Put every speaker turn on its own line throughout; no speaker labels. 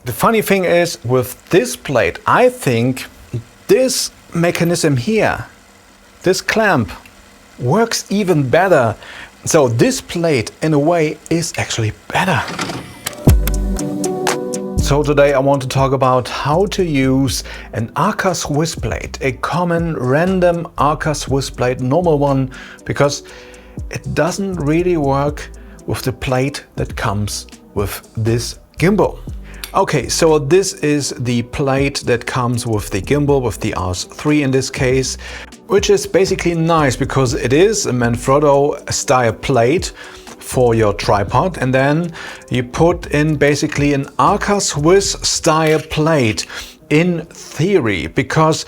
The funny thing is, with this plate, I think this mechanism here, this clamp, works even better. So this plate, in a way, is actually better. So today I want to talk about how to use an Arca Swiss plate, a common random Arca Swiss plate, normal one, because it doesn't really work with the plate that comes with this gimbal. Okay, so this is the plate that comes with the gimbal, with the RS3 in this case, which is basically nice because it is a Manfrotto style plate for your tripod, and then you put in basically an Arca Swiss style plate in theory, because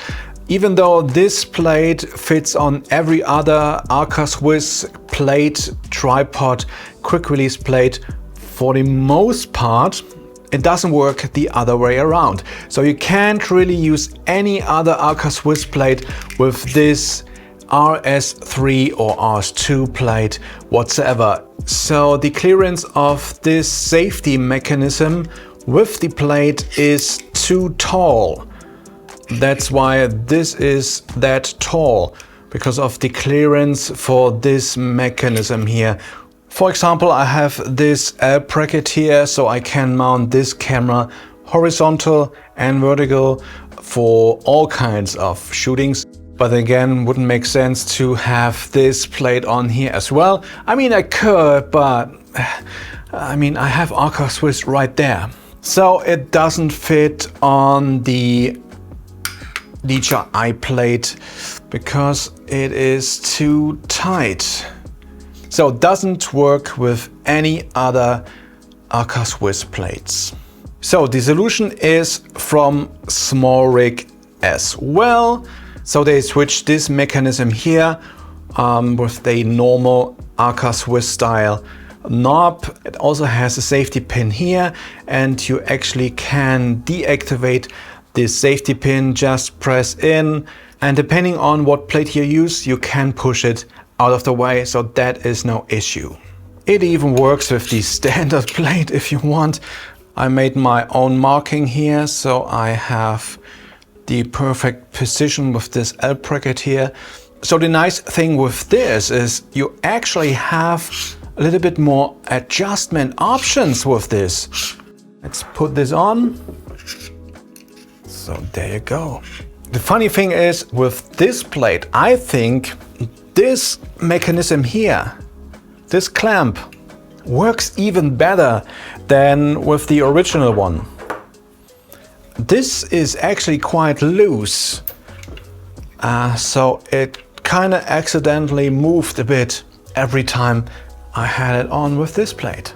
even though this plate fits on every other Arca Swiss plate, tripod, quick release plate, for the most part it doesn't work the other way around. So you can't really use any other Arca Swiss plate with this RS3 or RS2 plate whatsoever. So the clearance of this safety mechanism with the plate is too tall. That's why this is that tall, because of the clearance for this mechanism here. For example, I have this L-Braket here, so I can mount this camera horizontal and vertical for all kinds of shootings. But again, wouldn't make sense to have this plate on here as well. I mean, I could, but I mean, I have Arca Swiss right there. So it doesn't fit on the DJI plate because it is too tight. So it doesn't work with any other Arca Swiss plates. So the solution is from SmallRig as well. So they switched this mechanism here with the normal Arca Swiss style knob. It also has a safety pin here, and you actually can deactivate this safety pin. Just press in, and depending on what plate you use, you can push it out of the way, so that is no issue. It even works with the standard plate if you want. I made my own marking here, so I have the perfect position with this L-Braket here. So the nice thing with this is you actually have a little bit more adjustment options with this. Let's put this on. So there you go. The funny thing is, with this plate, I think this mechanism here, this clamp, works even better than with the original one. This is actually quite loose, so it kind of accidentally moved a bit every time I had it on with this plate.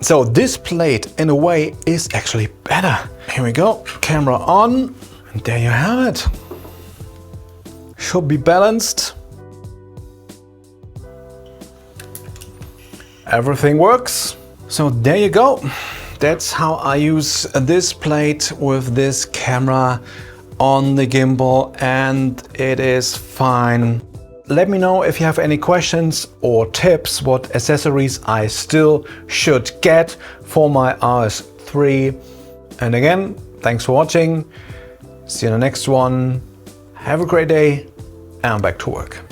So this plate, in a way, is actually better. Here we go, camera on, and there you have it. Should be balanced. Everything works. So there you go. That's how I use this plate with this camera on the gimbal, and it is fine. Let me know if you have any questions or tips what accessories I still should get for my RS3. And again, thanks for watching. See you in the next one. Have a great day, and back to work.